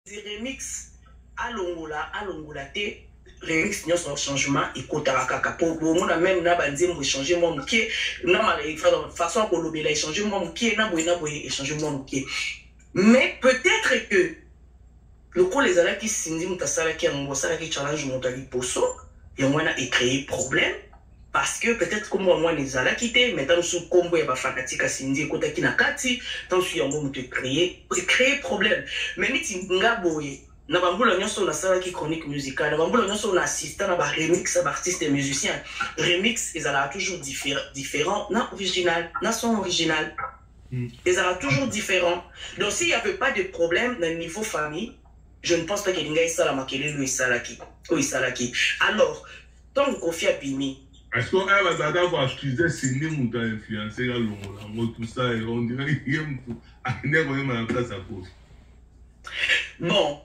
remix à Longola te remix n'y a son changement et kotara kaka pour mon même na banzi mo changer mon qui na mal façon ko lobela échanger mon qui na boy échanger mon qui mais peut-être que le coup les ala qui sindi mutasala qui en sala qui challenge mon tali poso et moi na créé problème parce que peut-être comme moi les ala quitté maintenant sous combo et ba fanatique à sindi kota ki na kati tant su yango mo te créer problème mais ni tinga boye na bambula nyonso na sala qui chronique musicale na bambula nyonso na assistant na ba remix ba artiste et musicien remix ils ala toujours différent na original na son original ils ala toujours différent donc s'il y avait pas de problème dans le niveau famille je ne pense pas qu'il y ait ça la maquille lui salaki ou salaki alors tant que confie à Bimi est-ce qu'on a d'abord accusé Sini Mouta influencé à Longola tout ça et on dirait qu'il y a un place à cause bon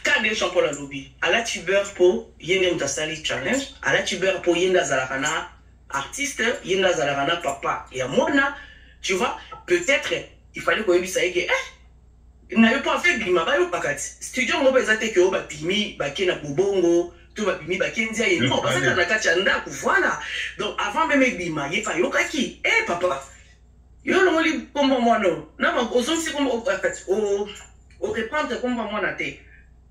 quand des champions la lobby à la tubeur pour Yende Moutasali challenge à la tubeur pour Yenda Zalakana artiste Yenda Zalakana papa et à Mona tu vois peut-être il fallait qu'on ait vu ça et que il n'avait pas fait Bima ba yo pakati studio ngo ba ezate ke o ba Bimi ba ke na Bobongo to ba Bimi ba ke ndia ye non parce que na kati ya ndako voilà donc avant même Bima ye fa yo kaki papa yo lo ngoli kombo mwana na ma ozonsi kombo pakati o reprendre kombo mwana te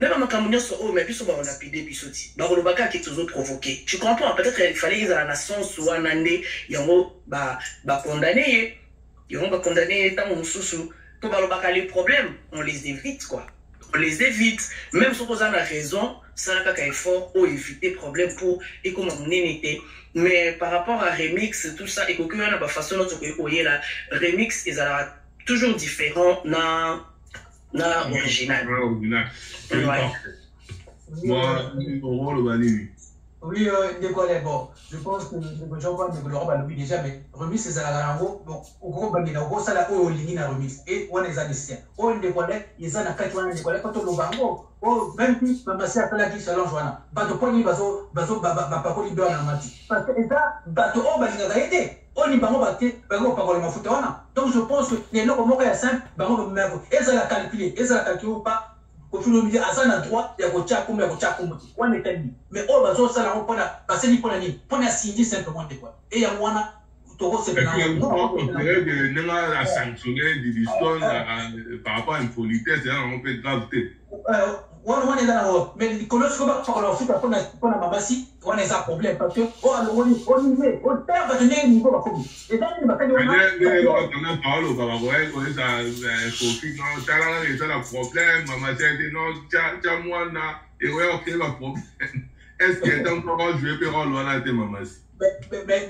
na ba makamunyo so o mais biso ba on a pidé bisoti ba lo baka ki toujours provoquer tu comprends peut-être il fallait qu'ils à la nation soit nande yango ba condamner yango ba condamner tant mususu. Les problèmes, on les évite quoi. On les évite. Même si on a raison, ça n'a pas effort pour éviter les problèmes pour et comment on était. Mais par rapport à remix, tout ça, et que on a pas façon notre la remix, ils sont toujours différents na original. Moi, on le valide. Oui, bon, je pense que les gens parlent de l'Europe déjà, mais remix, c'est ça, bon, au gros, il y a un salaire au ligne à remix, et on est des on est des collègues, ils ont un cas, on est des collègues, quand on le bango, oh, même plus, ma sœur appelle la qui se lance, voilà, bateau poni, bateau, pas libéré en mati. Parce que ça, bateau, oh, bah, il a été, on y bango, bango, pas le mafouté, donc je pense que les locaux moraient à 5, bango, mais, et ça l'a calculé ou pas. Au fur et à mesure, à ça, droit, il y a un tchak, on est ennemi. Mais oh, bah, ça, là, on peut passer ni pour la ligne. On a signé simplement des quoi. Et il y a un Toro, c'est bien. Et puis, on dirait que nous avons sanctionné l'histoire par rapport à une politesse, on peut gravité. On est dans mais les colons sont pas pour leur foot pour la mabassi, on est un problème parce que oh on perd va donner un niveau à comme et dans il va faire on a parlé par rapport à ça conflit non ça là il y a un problème maman c'est non tiens moi là et ouais ok le problème est-ce qu'il est encore joué pour on a été maman mais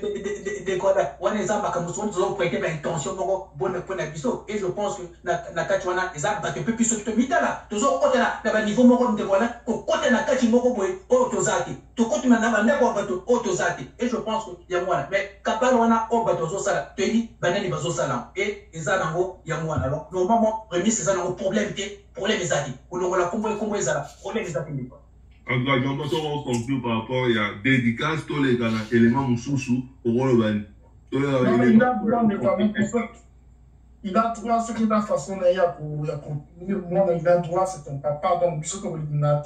des quoi on est ça comme on doit prêter intention bonne pour la biso et je pense que na kati wana eza ba peu plus surtout mitala toujours côté là na niveau moko de voilà côté na kati moko boy o tozati to côté na banda ko bato o tozati et je pense que ya mwana mais kapal wana o bato zo sala teni banani bazo sala et eza nango ya mwana alors normalement remise eza nango problème ezati ko longola kombo ezala problème ezati ndiko. En tout cas, j'en pense qu'on conclut par rapport à la dédicace, tous les éléments moussous au rôle il a droit, ce qu'il a façon il a moi, il a droit, c'est ton papa, donc, ce qu'on a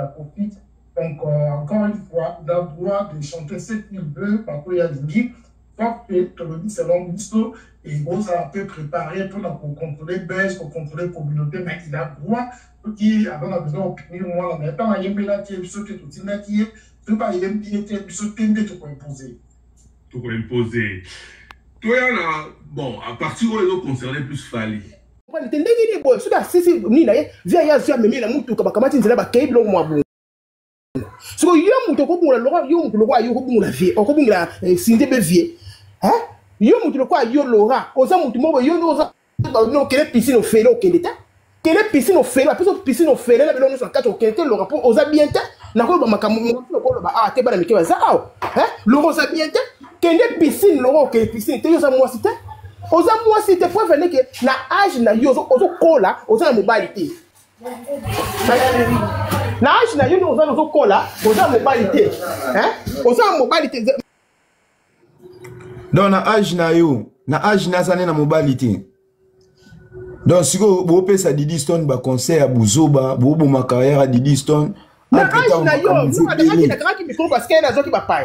profite. Donc, encore une fois, il a droit de chanter ce qu'il veut, parce qu'il y a des livres, sauf que, comme je dis, c'est long l'histoire, et bon, ça peut préparer pour contrôler Belge, pour contrôler la communauté, mais il a droit qui a besoin d'opinion, moi, mais pas il y a des choses qui sont inacquises, tu pas il y a des choses qui sont imposées. Tout imposé. Toi, bon, à partir où les autres concernés plus fallis. Ndenge ni boy suka sisi ni na ye via ya zia memi na mutu ka bakamati nzela ba kay bilongo mwa bongo so yo mutu ko bungula lokwa yo mutu lokwa yo ko bungula vie o ko bungula sinde be vie yo mutu lokwa yo lora oza mutu mobo yo oza no kele piscine ofele o kende ta kele piscine ofele ba peso piscine ofele na bilongo so kato kende lora po oza bien ta na ko ba makamu ko ba te bana mike za loro oza bien ta kende piscine loro kele piscine te yo za moi cité oza moi cité pour venir que na âge na yo ozo kola oza na mobile na âge na yo ozo kola oza na mobile oza na mobile donc na âge na yo na âge na zane na mobile Donc, si vous avez Didi Stone, bah, conseil à Bouzoba, vous ma carrière à Didi Stone. Na âge na yo, nous avons dit que micro parce qu'il y a des gens qui va pas.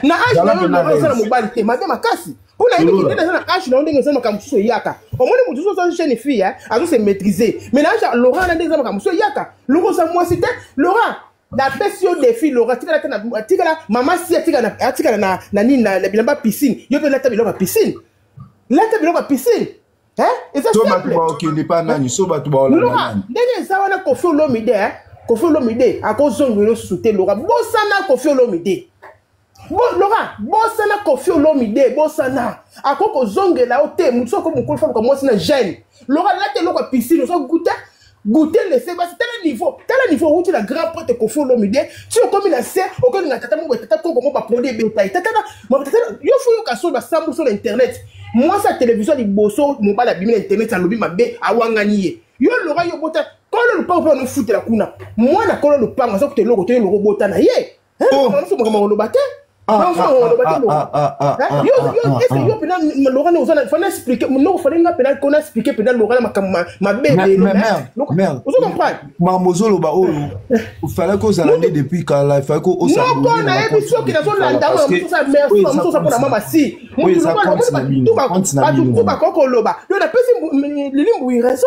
Na âge na yo, nous avons mobile té, madame Makasi. Pour la équipe, dans un âge na on dit que nous avons comme yaka. Au moins nous tous sommes chez les filles, à tous se maîtriser. Mais là, Laurent a dit que nous avons comme yaka. Laurent ça moi c'était Laurent. La pression des filles, Laurent, tika la maman si tika na ni na bilamba piscine. Yo peut la table la piscine. La table la piscine. Hein? Et ça simple. OK, n'est pas nani, so ba tu ba la. Laurent, dès ça on a Koffi Olomide, hein? Koffi Olomide à cause de souté Laurent. Bossana Koffi Olomide. Laurent, bossana Koffi Olomide, bossana. À cause zonge la oté, muso ko mukolo fa comme moi c'est jeune. Laurent là te loko piscine, so goûter le c'est tel niveau où tu la grand pote Koffi Olomide, tu comme la sait aucun na tata mo tata ko ba produire bétail. Tata yo fou yo kaso ba sambu sur internet. Moi sa télévision di bosso mon pas la bimé internet ça lobi mabe awangani. Yo Laurent yo bota quand le pas nous foutre la kuna. Moi na kolo le pas ça que te loko te loko bota na ye. Hein? On se mo lo baté. Est-ce que Laurent nous a fait expliquer nous fallait nga pénal qu'on a expliqué pénal Laurent ma bébé merde vous comprenez mamozolo ba o il fallait que ça l'année depuis quand là il fallait que au ça non on a émission qui dans la dame tout ça merci tout ça pour la maman si oui ça tout ba kokoloba yo na pesi lilimbu il raison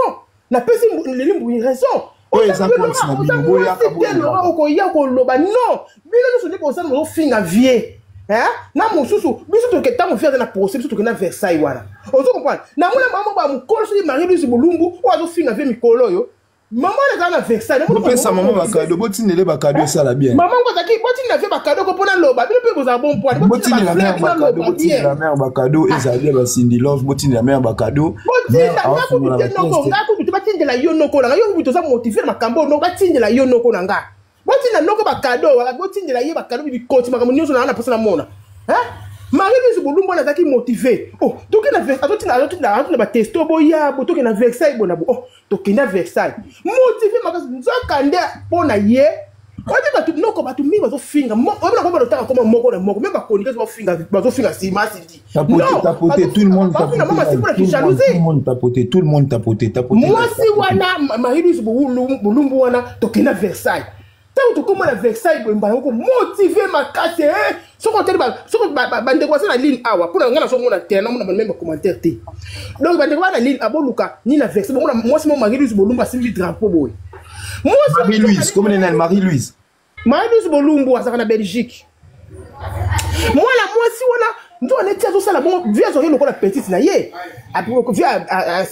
na pesi lilimbu il raison oui ça continue bino boya Laurent ko ya ko loba non bino nous dit pour ça nous finga vie hein na mususu biso to ke tamu faire na procès biso to ke na Versailles wana ozo comprendre na mona mama ba mukolo so Marie-Louise Bulumbu o azo finga vie mikolo yo maman na na Versailles mo pesa maman ba cadeau botinele ba cadeau ça la bien maman ko zaki botinele vie ba cadeau ko pona loba bino pe ko za bon point botinele la mère ba cadeau botinele la mère ba cadeau ezali ba Cindy Love botinele la mère ba cadeau botinele la mère ko biteno ko ngako bitu batindela yo noko na yo bitu za motiver makambo no batindela yo noko na nga botinele noko ba cadeau botinele ye ba cadeau bi coach makambo nyoso na pesa na mona hein Marie-Louise Bulumbu na zaki motivé oh to ke na Versailles ba testo boya bo to ke na Versailles bona bo oh to ke na Versailles motivé makasi nzaka nde pona ye odi ba tu noko ba tu mi ba zo finga mo ona ko ba lotaka comme moko na moko même ba konika zo finga si ma si dit tapoter tout le monde tapoter moi si wana Marie-Louise Bulumbu wana to ke na Versailles tu comment la Versailles ko motivé makasi so ko tele ba bande ko na ligne awa pour ngana so mona terrain na même commentaire té donc bande ko na ligne aboluka ni na Versailles moi c'est mon Marie-Louise Bulumbu asimbi drapeau boy moi Marie-Louise comment elle Marie-Louise Bulumbu azaka na Belgique moi si wana ndo on était zo sala bon via zo lokola petite na ye après ko via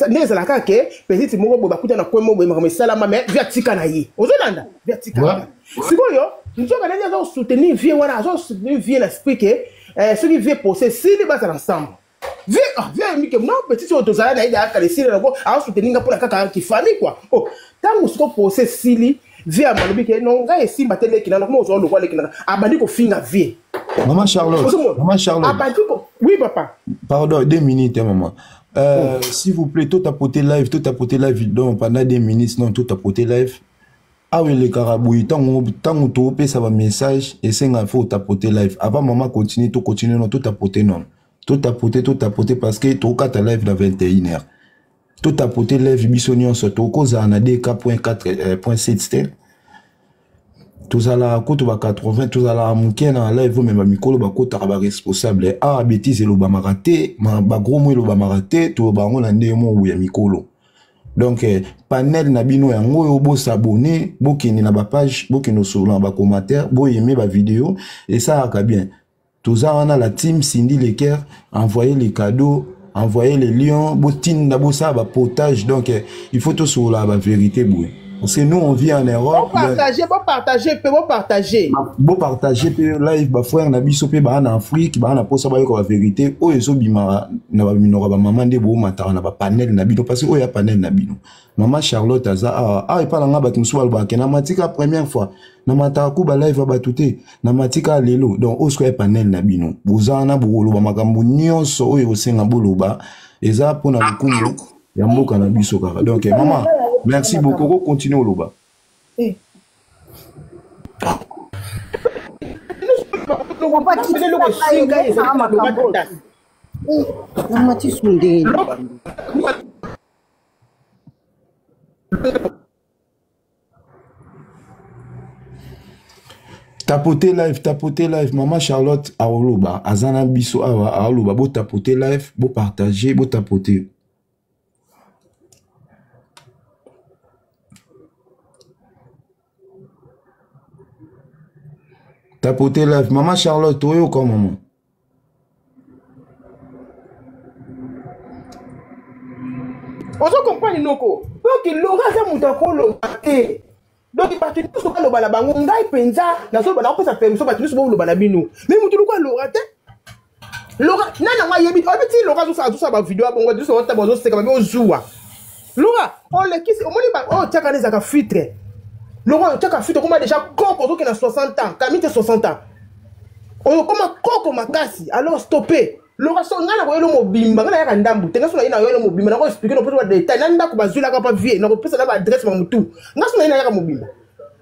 neza la kake petite moko bo bakuta na kwemo bo ma salama mais via tika na ye ozolanda via tika sikoyo nzoka nani zo soutenir vie wana zo soutenir vie l'esprit que ceux qui viennent poser si les bas ensemble viens mi que non petite zo tozala na ida kale si na ko a soutenir nga pour la kaka ki famille quoi oh tango siko poser sili via malobi que non nga esimba tele kina no mo zo lo kwale kina abandi ko finga vie Maman Charlotte. Oui, papa. Pardon, 2 minutes, maman. S'il vous plaît, tout tapoter live donc pendant 2 minutes, non, tout tapoter live. Ah oui, les carabouilles, tant que tu opères ça va message, et c'est un faut tapoter live. Avant, maman continue, non, tout tapoter, non. Tout tapoter, parce que tu as ta live dans 21h. Tout tapoter live, bisognon, sur ton cause, on a DK.4.7 tous à la côte 80 tous à la mouken en live même mikolo ba kota ba responsable ah bêtise lo ba maraté ba gros mo lo ba maraté to ba ngona ndemo ya mikolo donc panel na bino yango yo bo s'abonner bo kini na ba page bo kino sur ba commentaire bo aimer ba vidéo et ça aka bien tous à on a la team Cindy Leker envoyer les cadeaux envoyer les lions bo tin na bo ça ba potage donc il faut tout sur la vérité boy. Parce que nous on vit en Europe. Bon partager live ba frère na biso pe ba en Afrique ba na posa ba yo la vérité o ezo bima na ba minora ba maman de bo matara na ba panel na bino parce que o ya panel na bino maman Charlotte aza e pa nga ba kimso ba ke na matika première fois na matara ku ba live ba tuté na matika lelo donc o so panel na bino bozana bolo ba makambo nyonso o senga boloba eza pona lukungu ya mboka na biso kaka donc maman merci beaucoup. Continuez au Loba. Tapoter live. Maman Charlotte Aoloba, Azana Biso Aoloba, beau tapoter live, beau partager, beau tapoter. Tapoter live. Maman Charlotte, oyo comme maman. On se comprend, Noko. Donc, Laura, ça m'a dit donc, il partit tout ce qu'on a la bango, on a penza, dans ce bala, on peut sa permission, parce que nous le balabino. Mais nous, tu quoi, Laura, Laura, non, moi, il y a Laura, tout ça, ma vidéo, bon, tout ça, on t'a besoin, c'est comme un joua. Laura, on le kiss, on dit, oh, tiens, quand les filtre. Laura, tiens, filtre, comment déjà, coco, qui a 60 ans, Camille, 60 ans. On comment coco, ma casse, alors stopper. Laura, so, on a voyé le mobimba, on a un ndambu, t'es sur la le mobimba, on a expliqué nos petits détails, on a pas zula pas vie, on a pas ça adresse mon tout. On a sur la mobimba.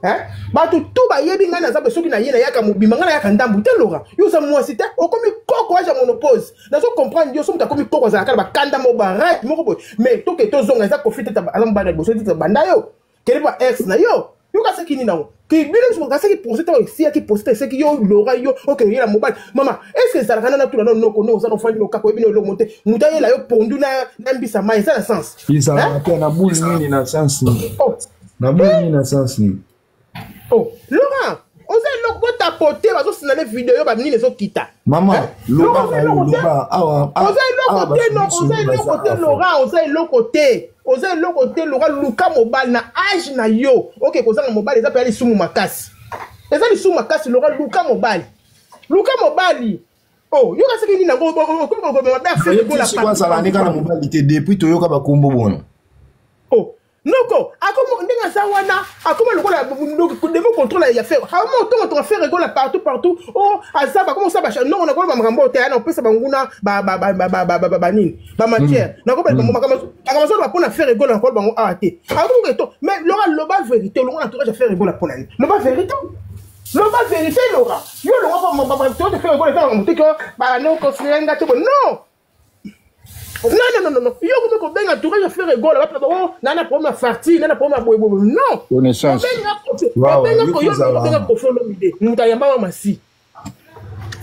Hein? Bah tout bah yebi ngana za beso ki na yena yaka mobimba ngana yaka ndambu te Laura. Yo sa moi c'était o komi koko aja monopause. Na so comprendre yo so muta komi koko za kala ba kanda mo ba right mo ko mais to ke to zonga za profiter ta azamba na boso ti banda yo. Kele ba ex na yo. Yo ka se kini na wo. Ki bile so ka se ki poster ta si ki poster se ki yo Laura yo OK yela mobile. Maman, est-ce que ça kana na tout na no ko no za no fandi no kako ebino lo monter. Muta yela yo pondu na mbisa mai ça na sens. Ils ont fait na boule nini na sens ni. Oh, na boule nini na sens ni. Oh, Laurent, on sait le tapoter, on sait dans les vidéos, bah ni les autres quitta. Maman, Laurent, on sait le côté, Laurent, Luka mobile na âge na yo. OK, ko ça mobile, ils appellent sous makasi. Les gens sous makasi, Laurent Luka mobile. Oh, yo ka se kini na go ba faire go la part. Ça la neka na mobile depuis to yo ka ba kombo bona. Oh. Noko, akoma ndinga sawana, akoma lokola devons contrôler ya faire. Comment on fait rigoler partout. Oh, azaba comment ça ba non on a quoi ba ngambo te ana opesa banguna ba nini. Ba matière. Na ko ba makamaso ba pona faire rigoler encore bango ate. Akoma to, mais Laura loba vérité, Laura entourage faire rigoler pour nani. Loba vérité. Laura. Yo Laura ba to faire rigoler faire monter que ba non considérer ngate non. Non. Yo ko benga entourage faire rigoler ba oh nana pour ma farti, nana pour ma boybo. Non. Connaissance. Benga ko yo benga ko follow l'idée. Muta yamba wa masi.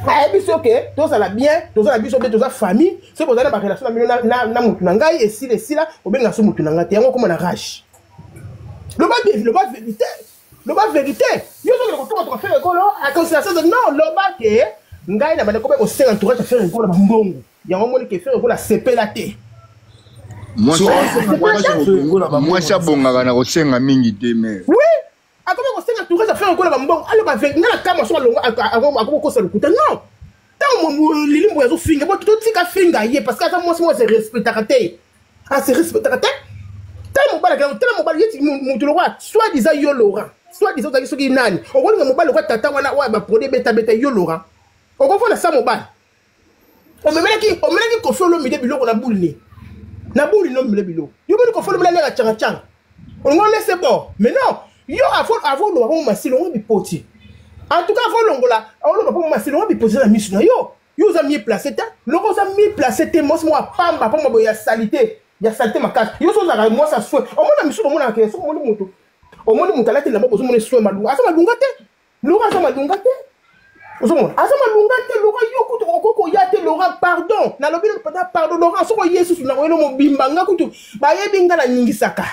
Ah biso que tout ça la bien, tout ça la biso bien, tout ça famille, c'est pour ça la relation na mutu na ngai et si là, o benga so mutu na ngate yango comme na rage. Le bas vérité. Yo so ko faire rigoler à considération de non, le bas que ngai na ba ko be ko senga entourage faire rigoler ba mbongo. Yango moni ke faire rigoler CP la té. Moi ça bongaka na kosenga mingi te mais oui akome kosenga touré ça fait encore la mbongo alo ba vek na kama so longa akome ko sala kuta non tant mo lilimbo yazo finga bo tout tika finga ye parce que ça moi c'est respectakaté c'est respectakaté tant mo bala yeti mo to loka soit disant yo Laurent soit disant que soki nani o ko mo bala ko tata wana wa ba produit beta yo Laurent o ko fona ça mo bala o memelaki ko folo mi de biloko na boule ni na bouli non mele bilo yo boni ko folo mele la changa on laisse bon mais non yo avant lo ba masilo on bi poti en tout cas avant longola on lo ba masilo on bi poti na misu na yo za mi placé ta lo ko za mi placé te mo pamba pa mo ya salité makasi yo so za mo sa souhait o mo na misu mo na ke so mo mutu o mo mutu la te la mo so mo souhait malunga asa malunga te Laura asa malunga te asa malunga te Laura yo kutu ko ya te Laura pardon na lobi pardon Laura so ko Yesu na ko no bimba nga kutu ba yebi nga na ningisaka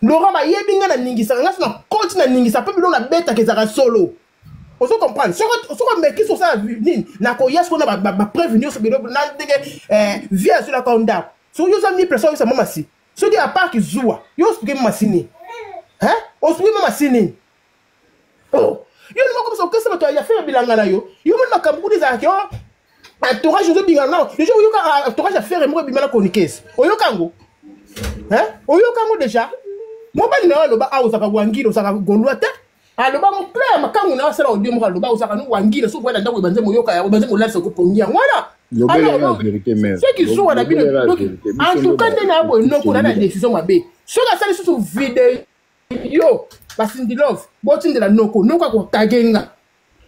Laura ba yebi nga na ningisaka nga na coach na ningisa pe bilo na beta ke zaka solo on se comprendre so ko meki so ça nini na ko Yesu na ba prévenir so bilo na ndenge via sur la konda so yo za mi pression ça mama si so di a part ki zuwa yo expliquer mama sini hein on expliquer mama sini oh yo ne comme ça que ça va faire bilanga na yo mo makambu des akio entourage de bingana déjà yo ka entourage faire mo bimana chroniqueuse oyo kango hein oyo kango déjà mo ba na lo ba awusaka wangilo saka golwata alo ba mo clair makangu na sala audio mo ka lo ba usaka no wangilo so bwana ndako banze mo yoka ya banze mo lasa ko pomia ngwana alors c'est qui sont na bino en tout cas na bo no ko na décision mabe so ka sala so vidéo yo basindi love botindela noko ko tagenga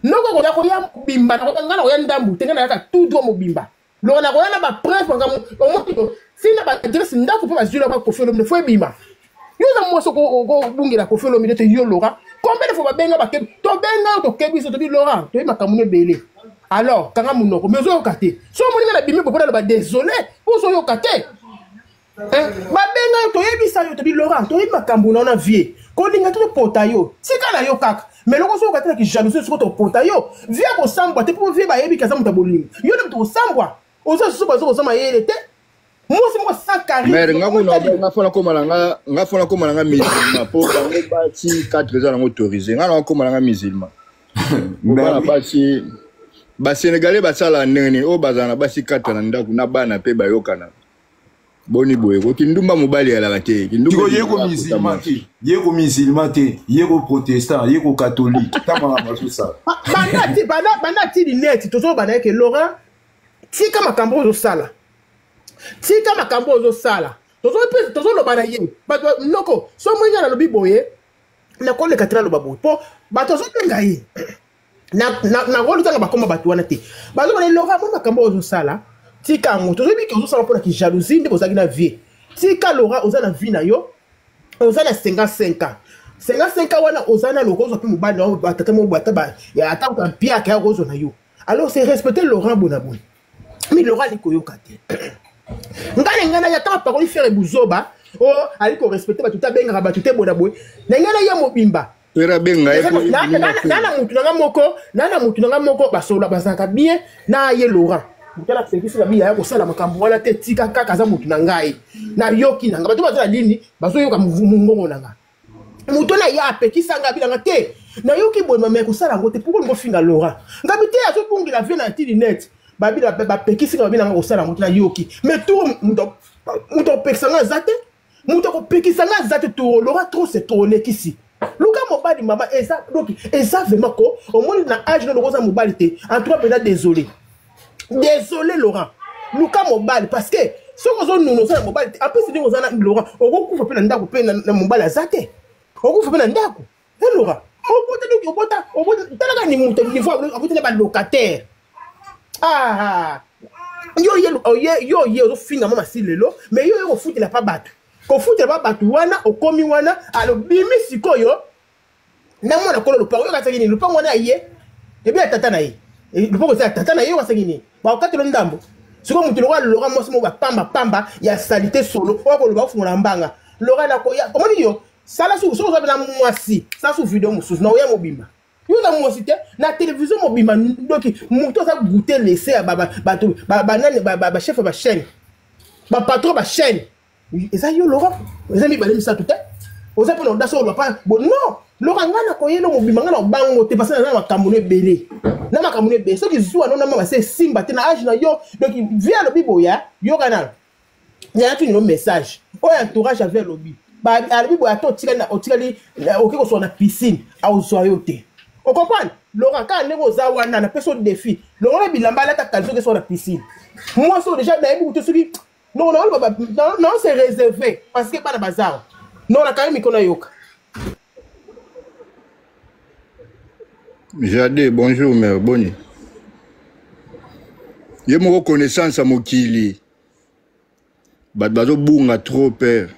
noko ko yako ya bimba ngana ko ya ndambu tengana yaka tout droit mobimba lo na ko ya na ba prince ngam o mo sina ba adresse ndako pa bazula ba ko felo ne fo bimba Yo za moi soko bungela ko felo mi te yo Laurent. Combien de fois benga ba ke to benga to kebi so to bi Laurent to makamune belé. Alors kanga munoko mais zo kate. So moni na bimi popola ba désolé pour so yo kate. Ba benga to yebisa yo to bi Laurent to yi makambu na vie. Ko linga to pota yo. Sika na yo kaka. Mais loko so kate na ki jalousie so to pota yo. Via ko sambwa te pour vie ba yebi kaza mutabolinga. Yo na to sambwa. Oza so ba so ma yele te. Moi c'est moi ça carré. Mais nga fona ko malanga musulman po bango ba ti 4 ans autorisé. Nga ko malanga musulman. Ba ba si ba Sénégalais ba sala nene o bazana ba si 4 ans ndaku na bana pe ba yokana. Boni boye ko kindumba mobali ya la te. Kindumba yeko musulman te. Yeko musulman te, yeko protestant, yeko catholique. Tamala maso ça. Bana ti net to so bana ke Laurent. Ti kama kambo zo sala. Tika makambo ozo sala. Tozo lo bana ye. But noko, so mwenye na lobi boye. Na kole katira lo baboye. Po, bato so tenga ye. Na wolu tanga bakoma batu wana te. Bato wane Laurent mwenye makambo ozo sala. Tika mo. Tozo biki ozo sala pona ki jalousie nde kozagi na vie. Tika Laurent oza na vie na yo. Oza na 55 ans. 55 ans wana oza na loko ozo pi mubali na batata mo bataba. Ya ata uta pia kaya ozo na yo. Alors c'est respecter Laurent Bonabon. Mais Laurent ni koyoka te. Ngana ya ta parole faire buzoba oh aliko respecter ba tuta benga ba tuté boda boy ngana ya mobimba era benga nana mutu nanga moko basola basaka bien na ye Laurent mutala service la bien ya ko sala makambo wala te tika kaka za mutu nangai na yoki nanga bato bazala lini bazo yoka mungongo nanga mutu na ya pekisa nga bilanga te na yoki boy mama ko sala ngote pourquoi ngo finga Laurent ngabite azo pungi la vie na internet babi la pekisi ka babi na ngosala mutu na yoki mais tout muto pekisanga zate muto ko pekisanga zate to Laurent trop c'est trop lekisi luka mobali mama eza donc eza vraiment ko au moins na âge de lokoza mobali te en tout cas désolé Laurent luka mobali parce que ce que zo nuno ça mobali après c'est ngo zana Laurent okufa pe na ndako pe na mobali azate okufa pe na ndako Laurent obota talaka ni muto ni fois obota ba locataire yo finga mama si lelo mais yo futi la pa batu ko futi la pa batu wana okomi wana alo bimi sikoyo na mona kolo lupango yo kasaki ni lupango wana ye e bien tata na ye lupango sa tata na ye wasaki ni ba okati lo ndambo siko mutu lo Laurent mosi mo ba pamba ya salité solo o ko lo ba fungola mbanga Laurent na ko ya komoni yo sala su so so na mwasi sa su video mususu na oya mobimba. Yo na mosité na télévision mobima donc muto ça goûter laisser ba chef ba chaîne ba patron ba chaîne et ça yo Laurent les amis balem ça tout est aux appels on daso pas bon non Laurent ngana ko yelo mobima ngana bango te parce na makamune belé na makamune belé so ki zuwa non na ma c'est simba te na âge na yo donc via le biboya yo canal il y a tout un message o entourage avec lobby ba le biboya to tika na otikali okiko so na piscine au soyote. On comprend? Laurent, quand on est aux Awana, on a fait défi. Laurent, il a la calme sur la piscine. Moi, c'est déjà dans les qui. Non, c'est réservé. Parce que pas de bazar. Non, on a quand même qu'on a yoka. Jade, bonjour, mère, boni. Il y a une reconnaissance à Mokili. Badbazo Bunga trop peur.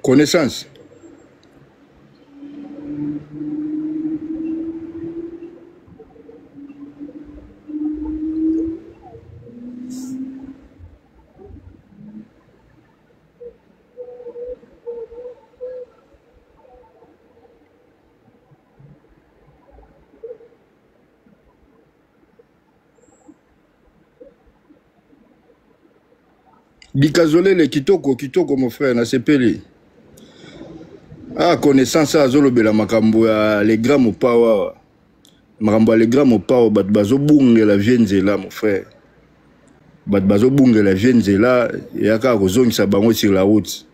Connaissance. Dikazole le kitoko mon frère na sepeli. Ah, connaissance à Zolobela makambo ya les grammes au power. Makambo les grammes au power bat bazo bunge la vienzela mon frère. Bat bazo bunge la vienzela ya ka kozongisa bango sur la route.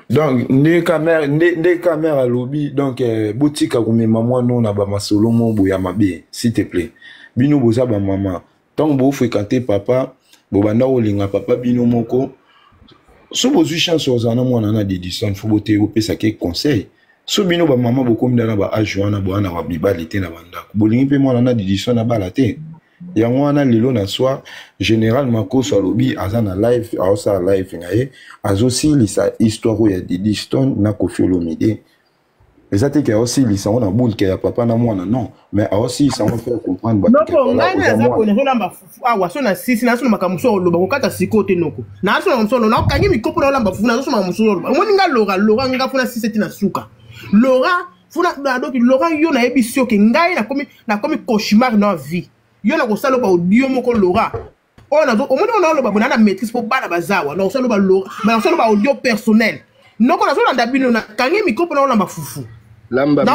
Donc, ne caméra lobby, donc, boutique à comme maman non na ba masolo mo boya mabe, s'il te plaît. Bino boza ba maman. Tant que vous fréquentez papa, bobanda olinga papa bino moko so bozwi chance ozana mwana na Didi Stone faut bote opesa ke conseil so bino ba mama bokomi na ba age wana bwana ba mibali te na bandako bolingi pe mwana na Didi Stone na bala te yango wana lelo na soir général Makoso alobi aza na live aosa live ngaye azosilisa histoire ya Didi Stone na Koffi Olomide ezate ke aosilisa ona bulke ya papa na mwana non mais aussi ça va faire comprendre non pour ngai na za ko ne lamba fufu awa so na sisi na so na makamuso loba ko kata sikote noko na so na msolo na kangi mikopo na lamba fufu na so na msolo loba ngoni nga lora nga funa sisi tina suka lora funa na doki lora yo na ebisio ke ngai na komi cauchemar na vie yo na ko salo ba audio moko lora ona do omoni ona loba bona na maîtrise pour bana bazawa na so loba lora mais na so loba audio personnel noko na so na ndabino na kangi mikopo na lamba fufu lamba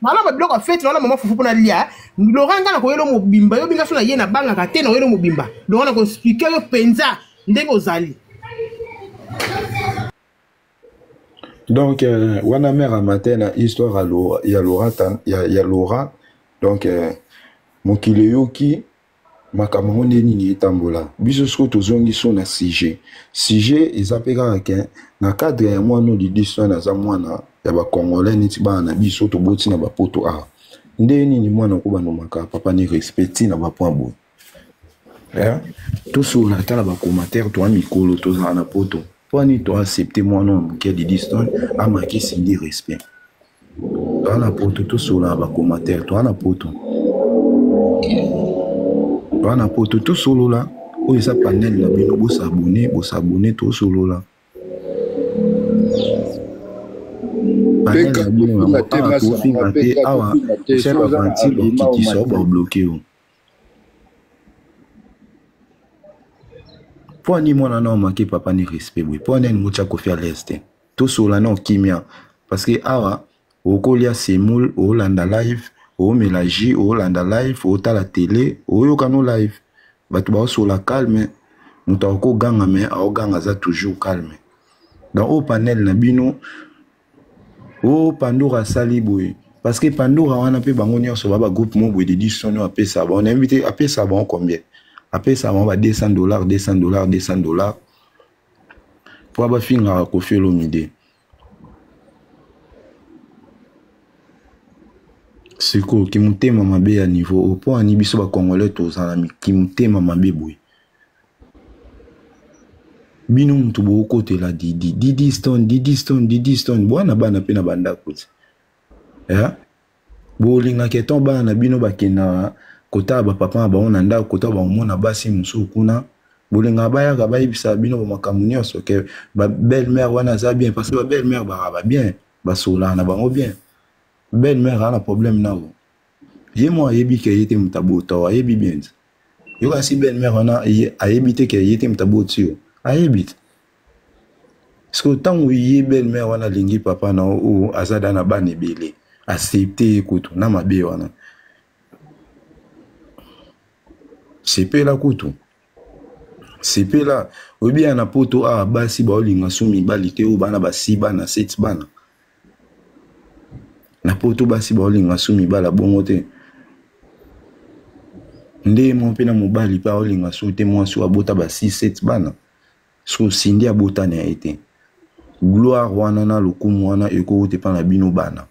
malamba biloko afeti na mama fufu pona lia loranga na koyelo mobimba yo binga so na ye na banga ka te na koyelo mobimba loranga ko expliquer yo penza ndenge ozali donc wana mère a matin na histoire ya Laura donc mokile yoki makambo nini etambola biso siko tozongi so na sujet ezapeka ke na cadre ya mwana Didi Stone aza mwana ya ba Congolais niti bana biso to boti na ba poto a nde nini mwana ko banomaka papa ni respecti na ba point bon tout sur la tala ba commentaire to amikolo to za na poto po ni to accepter mwana ke Didi Stone amaki sindi respect to na poto tout sur la ba commentaire to na poto wana poto tout solo là o esa panel na bino bo s'abonner tout solo là panel na bino na ko finga te awa c'est pas gentil qui sort ba bloquer pour ni mona na manquer papa ni respect oui pour ni mucha ko faire l'est tout solo non kimia parce que awa o kolia semoul o landa live o mélange o landa live o ta la télé o yo kanu live batu ba sur la calme muta ko ganga mais o ganga za toujours calme dans au panel na bino o Pandora sali boy parce que Pandora wana pe bango nyonso ba groupe mo boy de Didi Stone a pesa ba on a invité a pesa ba combien a pesa ba $200 pour ba finga Koffi Olomide siko kimutema mabe ya niveau au point ni biso ba Congolais tozala kimutema mabe boy bino mutu bo kote la Didi Stone bwana bana pe na banda kuti bo linga keton bana bino bakena kota ba papa ba ona nda kota ba mona basi musu kuna bo linga baya ka bayibisa bino ba makamu nyonso ke ba belle-mère wana za bien parce que ba belle-mère ba bien ba sola na bango bien belle-mère a un problème na wo ye mo ayebi ke yete mutabota ayebi bien yo kasi belle-mère ona ayebi te ke yete mutaboti ayebi parce que tant où ye belle-mère wana lingi papa na o azada na bana ebele accepter kutu na mabe wana sepe la kutu sepe la obi ana poto a basi ba olinga sumi balite o bana basiba na set bana na poto basi ba olinga sumi bala bongo te nde mo pena mobali pa olinga so te mo so abota ba 6-7 bana so sindi abota na été gloire wana na lokumu wana eko te pa na bino bana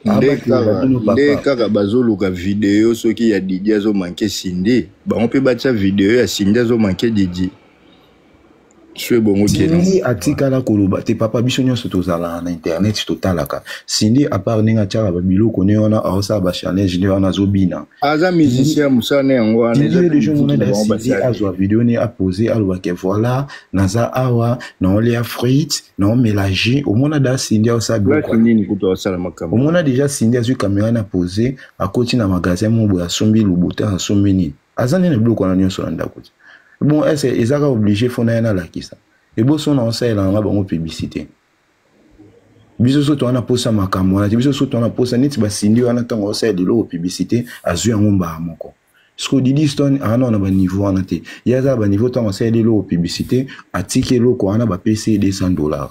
nde kaka bazoluka video soki ya Didi azo manke sindi bango pe batia video ya sindi azo manke Didi Swe bongo Sindi atikala koloba te papa biso nyonso tozala na internet totalaka Sindi a part ninga tshaka babilo kone wana aosa ba challenge ne wana zobina aza musicien musane yango wana les gens on a Sindi azwa vidéo ne a posé alwa ke voilà naza awa na ole ya frites na mélanger au mona da Sindi aosa biloko nini kuto asala makambo au mona déjà Sindi azwi caméra na posé a koti na magasin mo boya sombi lubuta sombi ni azane na biloko na nyonso na ndako. Bon, ils sont obligés de faire la kisa. Et bon, son enseigne là, on a une publicité. Biso so to ana posa makambo na biso so to ana posa neti ba Sindi wana tango enseigne de l'eau publicité azu ngomba moko. Sko Didi Stone ana na ba niveau wana te. Yaza ba niveau tango enseigne de l'eau publicité atike loko ana ba PC $200.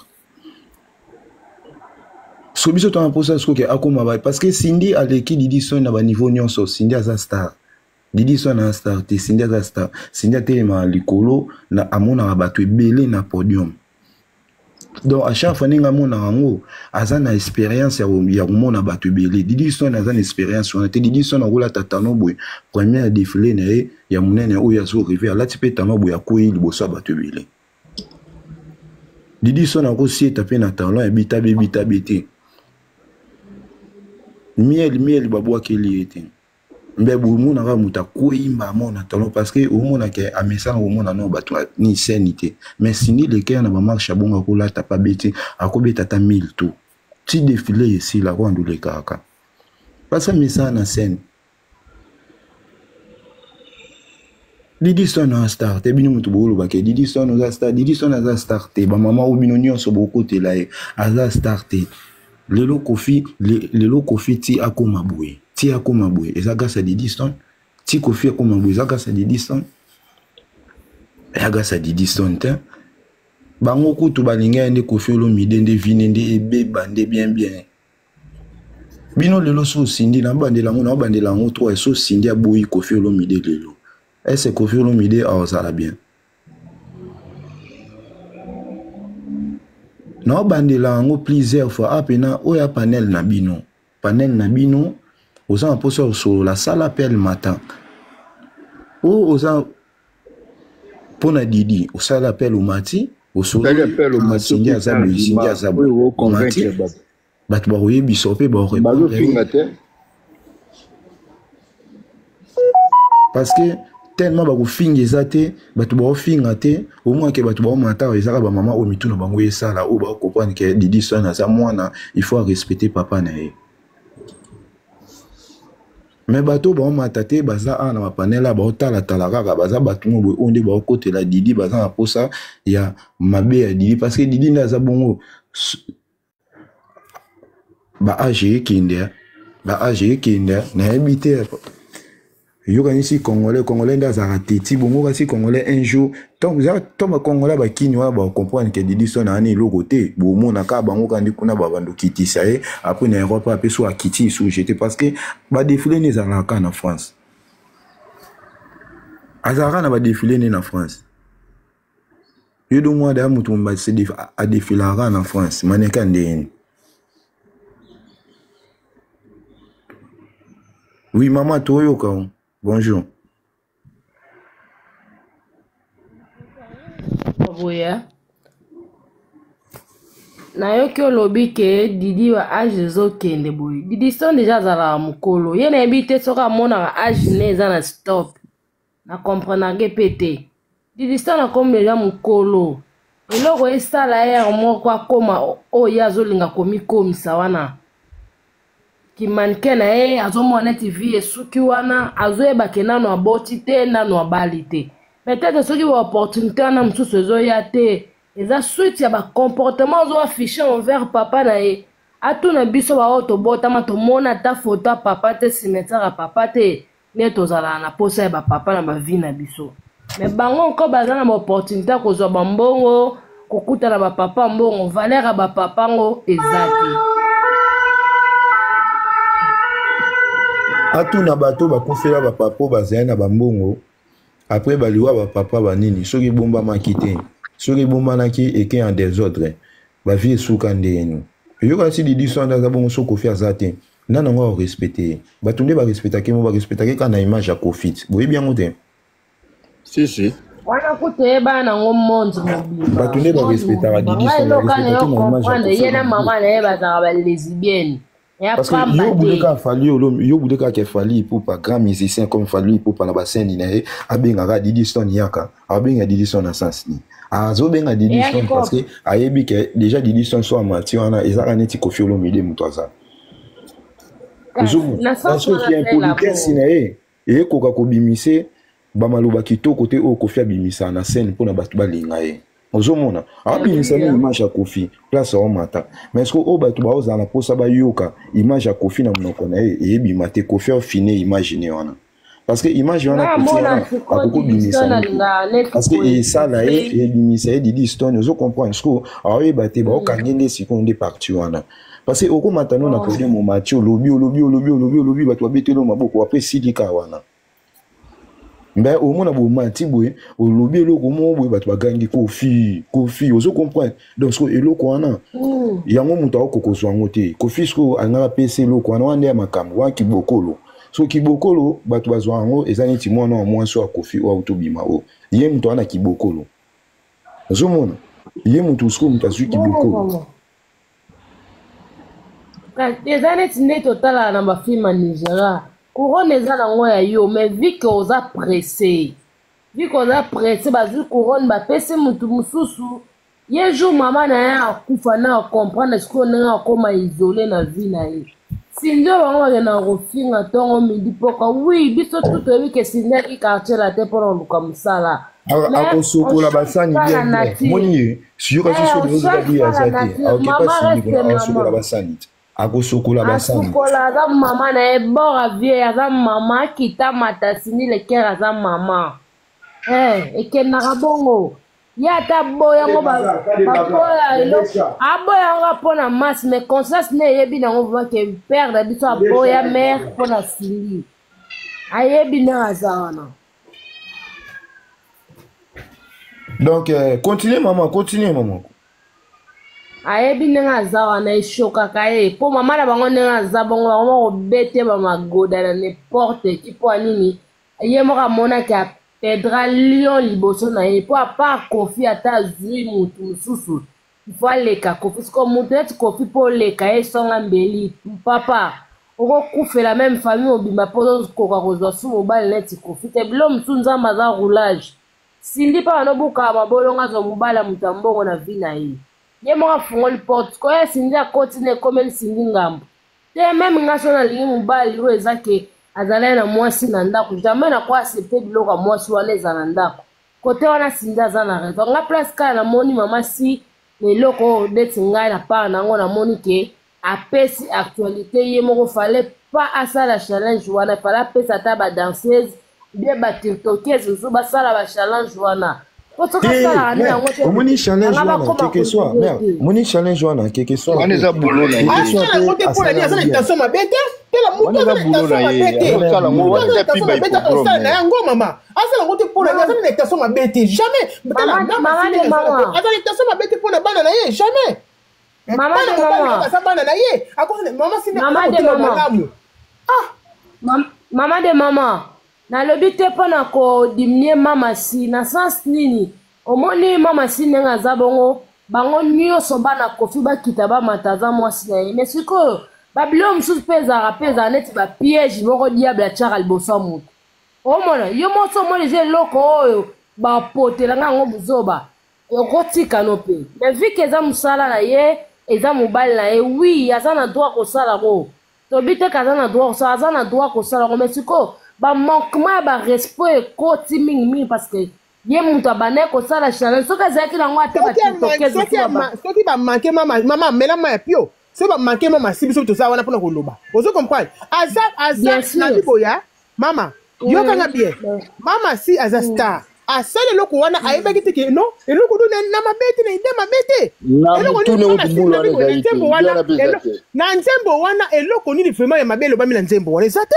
So biso to ana posa sko ke akoma ba parce que Sindi aleki Didi Stone na ba niveau nyonso Sindi aza star. Didi Son a star te Cindy a star Cindy a telema likolo na amona bato ebele na podium. Donc à chaque fois que nous avons une expérience ya komona bato ebele. Didi Son a une expérience on te Didi Son akola tatano boy premier défilé na ya munene oyo azo river là tu peux tano boy akoyi liboso bato ebele. Didi Son a aussi tapé na talon bita bete. Miel babwa keli ete. Mbe bumu na muta koimba mona talon parce que au mona ke amesa au mona no bato ni sanité. Mais sini le cœur na ba marche bonga ko la tapa bete akobeta ta 1000 tout. Ti défilé ici la ko andule kaka. Parce que mesa na scène. Didi Son a star te bino mutu bolo ba ke Didi Son a star Didi Son a star te ba mama o bino nyonso boko te la a star te. Lelo Kofi ti akoma boye. Ti akoma boye. Eza grâce à Didi Son. Ti Kofi akoma boye. Eza grâce à Didi Son. Eza grâce à Didi Son te. Bango kutu balinga ende Kofi Olomide nde vine nde ebe bande bien. Bino lelo so sindi na bande la ngona bande la ngo to so sindi aboyi Kofi Olomide lelo. Est-ce que Kofi Olomide a osala bien? Na bandela ngo plusieurs fois apena oya panel na bino oza poso sur la salle appel matin oza pona Didi au salle appel au mati au solo appel au mati singi azabu mati bat ba oye bisope ba répondre parce que tellement ba ko fingi zate batu ba finga te au moins que batu ba mata ezaka ba maman o mituna bango yesala o ba comprendre que Didi Son na za mwana il faut respecter papa na ye. Mais batu ba mata te baza ana ma panela ba otala kaka baza batu mo onde ba côté la Didi baza na posa ya mabe ya Didi parce que Didi na za bongo ba age kinde na habiter. Yoga ici congolais ndaza teti bongo kasi congolais un jour donc ba congolais ba kinwa ba comprendre que Didi Son na ani logo te bo mona ka bango kandi kuna ba bando kitisa e après na Europe après so akiti sous jeté parce que ba défilé ne za en France azara na ba défilé ne na France yodo moi da mutu mba se a défilé en France maneka ndeni. Oui maman toyo ka. Bonjour. Boya. Na yoki olobi ke Didi wa age zo kende boy. Didi Son déjà zala mukolo. Ye na ebite soka mona age ne za na stop. Na comprendre ke pété. Didi Son na comme déjà mukolo. Eloko esala ya moko akoma o ya zo linga komi komisa wana. Ki manke na ye azomona TV esuki wana azoyeba ke nano aboti te nano abali te peut-être soki ba opportunité wana mosusu ezoya te eza suite ya ba comportement ozo affiché envers papa na ye atuna biso bao tobotama tomona ta photo ya papa te cimetière ya papa te ne tozala na posa ya bapapa na bavi na biso mais bango nko baza na ba opportunité kozwa bambongo kokutana bapapa mbongo valeur ya bapapa ngo eza te. Atuna bato bakufela ba papa bazaya na bambongo après baliwa ba papa banini soki bomba makite soki bomba naki eke en désordre ba vie suka ndenu yoka si Didi Son ndaza bongo so Kofi azate nana ngo respecter batunde ba respecter ke mo ba respecter ke kana image ya Kofi boye bien ngote si wana kute bana ngo monde mobile batunde ba respecter ba Didi Son respecter ke na image ya Kofi yena mama na ye bazaka ba lesbienne. Parce que yo boudeka ke fali pour pas grand musicien comme fali pour pas na ba scène na e abenga Didi Son yaka abenga Didi Son na sens ni azo benga Didi Son parce que ayebi ke déjà Didi Son so amati wana ezaka neti Kofi Olomide mutwaza na sens qui est politesse na e koka ko bimise ba maloba kitoko te o Kofi abimisa na scène pour na batu balinga e ozomona abimisa na image ya Kofi place au mata mais est-ce que o batu ba ozana posa ba yoka image ya Kofi na monoko na e bimate Kofi au fine imaginer wana parce que image wana akoko bimisa parce que ça là e bimisa Didi Son ozo comprendre ce que awe bate ba okangende sikonde parti wana parce que oko matano na podium mo match lobi batu abetelo maboko après sidika wana Mais au moins, on a dit, au lobby, le comment on va gagner Kofi, on comprend. Donc, ce que le quoi, il y a un moment où on soit monté. Kofi, ce qu'on a PC, le quoi, on a makam, ou qui bokolo. So qui bokolo, bah tu vas voir en haut, et ça n'est pas moins soit Kofi ou autobima. Il y a un moment qui bokolo. Ce moment, il y a un moment où on a su qui bokolo. Les années n'est total dans ma film en Nigeria. Couronne est dans la yo, mais vu qu'on a pressé, bah vu couronne bah pèse mutu mususu. Yé jour maman n'a kufa na comprendre ce qu'on a comme isolé na vie na ye. Sindo on na refinga tongo midi poka oui biso tout oui que sindo qui quartier la tête pour nous comme ça là. Ako soko la basani bien. Moni, si yo kasi so de dire azaki. Ok pas si on soko la basani. Ako sokola basani. Sokola za mama na ebora vie za mama kita matasini le kera za mama. Ekenaka bongo. Ya ta boya ngo ba boya elo. Aboya nga pona mas mais conscience ne yebi na ngo va ke père da biso aboya mère pona sili. Ayebi na azana. Donc continuez maman. Ayebi nenga zawa na ishoka kaye po mama na bango nenga za bongo bango bete ba magoda na n'importe qui po anini ye mo ka mona ka pedra lion liboso na ye po apa Kofi ata zui mutu mususu il faut leka Kofi ko mutu et Kofi po leka e songa mbeli papa oko kufela même famille obima po ko ka kozwa su mobile net Kofi te bilo msunza maza roulage sindi pa no buka mabolonga zo mobile mutambongo na vina ye ye mo afungoli porte ko ya sindi akotine komeli sindi ngambo te même ngaso na lingi mobali o ezake azala na mwasi na ndako jamais na kwa accepter biloko mwasi wana eza na ndako kote wana sindi aza na raison nga place kala na moni mama si eloko deti ngai na part nango na moni ke apesi actualité ye moko fallait pas asala challenge wana fallait apesa ata ba danseuse bien ba tiktokeuse zo basala ba challenge wana. Moni challenge wana quelque soit merde moni challenge wana quelque soit on est à boulot là maman de maman na lobi te pona ko diminuer mama si na sens nini omoni mama si nenga za bongo bango nyonso bana Kofi bakita ba mataza mwasi na ye mais sikoyo babilo msusu peza neti ba piège moko diable achaka liboso mutu omona yo moso moni je loko oyo bapotela ngango buzoba okotika no pe mais vu que eza musala na ye eza mobali na ye oui aza na droit kosala ngo tobi te kaza na droit kosala aza na droit kosala ngo mais sikoyo ba manquement ba respect koti mingi parce que ye mutu abane kosala challenge soki azalaki nango ata soki bamanke mama melama ya pio soki bamanke mama si biso tosala wana mpona koloba ozo comprendre aza na liboya mama yokanga bien mama si aza star asala eloko wana ayebaki te ke no eloko do na mabete na ide mabete na nzembo wana eloko nini vraiment ya mabe elobami na nzembo wana eza te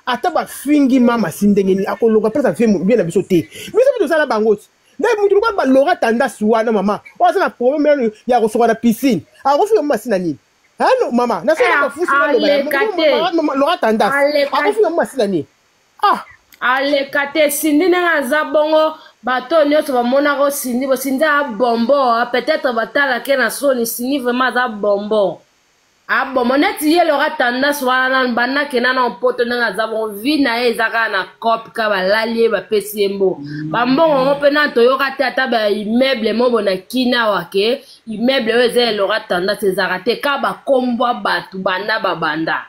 ata bafingi mama si ndenge nini akologa mpenza bien na biso te biso mpe tosala bango ti nde mutu lokola balora tandasi wana mama oyo aza na problème ya kosoka na piscine akofinga mama si na nini ano mama nasala bafusi lora tandasi akofinga mama si na nini aleka te sindi ndenge aza bongo bato nyonso bamonako sindi bosindi abombo peut-être batalake na soni sindi vraiment aza bombo abombo neti ye lora tendance wana bandake nana mpoto ndenge aza bongo vi na ye eza kaka na cope ka balali ye bapesi ye mbo bambongo ngo mpe na toyoka te ata baimmeuble mobo na kini awa ke immeuble oyo eza elora tendance ezaka te ka bakombwa bato banda babanda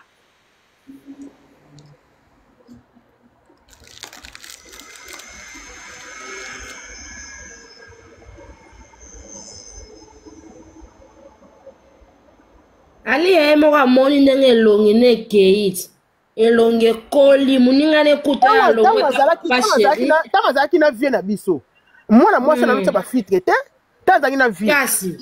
ali ye moko amoni ndenge elongi ne ekei elongi ekoli moninga nekuta ya longo ntango azalaki na vie na biso mwana mwasi na biso bafitre te tazangi na vie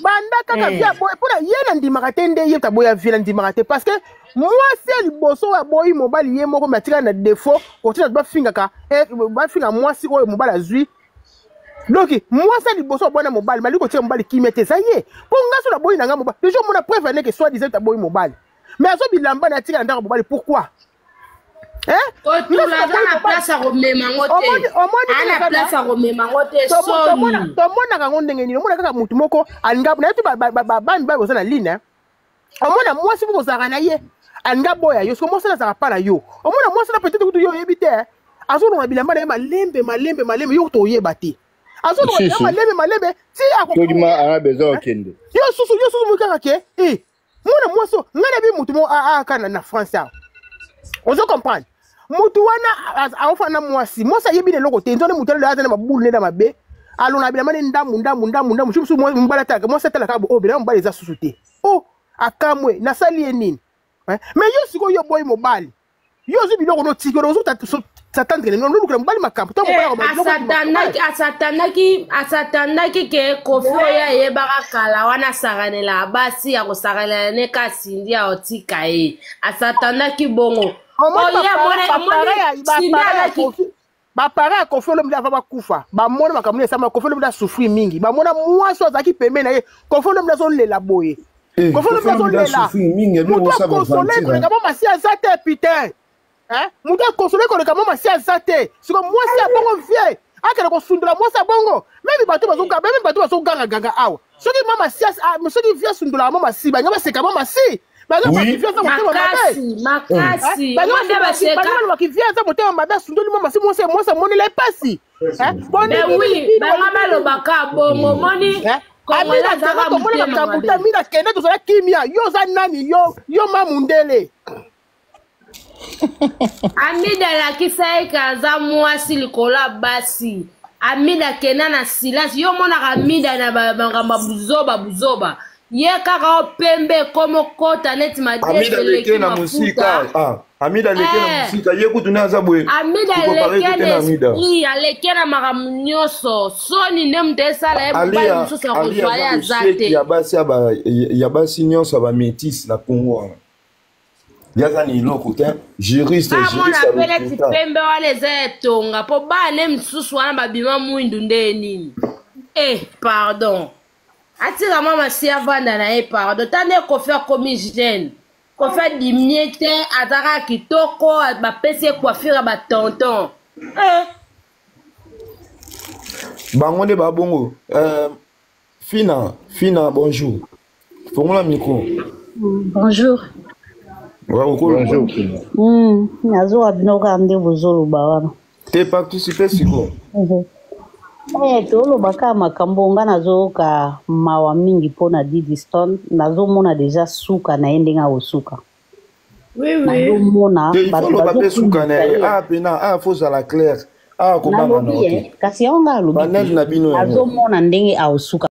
banda kaka vie pona yena ndimaka te nde ye taboya vie na ndimaka te parce que moi c'est liboso wa boyi mobali ye moko matika na défaut otina ba fingaka ba finga moi si oyo mobali azui donc moi c'est liboso bona mobali mali ko tia mobali kimete ça y est pour ngaso na boyi na nga mobali déjà mon prévenir que soit disait taboyi mobali mais azo bilamba na tika ndaka mobali pourquoi tu la place à remema ngote ana place à remema ngote soni tomona kango ndenge ni omona kaka mutu moko alinga na tu bani ba bozana line omona mwasi buko zaka na ye alinga boya yo so mwasi na zaka pa na yo omona mwasi na peut-être kutu yo yebite azo na bilamba na malembe yo to yeba te azo na malembe ti akoma ana besoin okende yo susu mukaka ke mona mwasi ngana bi mutu mo kana na France on se comprend mutu wana afana mwasi mwasi yebi ne loko te nzone mutu le azana mabulu ne na mabe alona bila mane ndamu shusu mbala taka mwasi tala ka bo bila mbala za susu te akamwe na sali enini mais yo siko yo boy mobile yo zibi loko no tiko no tatandre no lukula mbali makampo to asatanaki ke kofio ya yebaka kala wana saranela basi ya kosaranela ne kasindi ya otika e asatanaki bongo bapara ya kofio lombi ava bakufa bamona makambo esama kofio lombi asufri mingi bamona mwasi azalaki pembe na ye kofio lombi azolela boye kofio lombi azolela mutu akosole koleka mo masi aza te putain mutu akosole koleka mo masi aza te siko mwasi ya bongo vie akende kosundula mwasi ya bongo meme bato bazogangaganga awa soki soki vie asundulaka mo masi banga baseka mo masi bakiviaza motema mabe asundoli mo masi mwasi amonela epasi balobaka bongo moni mina kende tozala kimia yo oza nani yo mamundele amida alakisa eke aza mwasi likolo ya basi amida kenda na silence yo monaka amida na bangamba buzoba ye kaka opembe komo kota neti Amida leke na musika Amida leke na musika ye kutu na zabwe Amida leke na esprit aleke na makamu nyonso soni ne mutesala ye mobali mosusu ya kozwaya aza te ya basi nyonso ba métis na Congo yaza ni iloko te juriste mona pele ti pembe wana eza etonga mpo bane mosusu wana babima mwindu nde nini pardon atika mama si avanda na ye pardon tande kofi akomi jeune kofi adimie te ataka kitoko bapesi ye coiffure ya batonton bango nde babongo Fina bonjour fongola micro bonjour bonjour nazowa binoka nde bozoloba wana te participe siko tolobaka makambo nga nazoyoka mawa mingi mpona Diddy Stone nazomona deja suka na ye ndenge akosuka nazomona suka na ye pena fozala claire nalobi kasi yango nga alobi azomona ndenge akosuka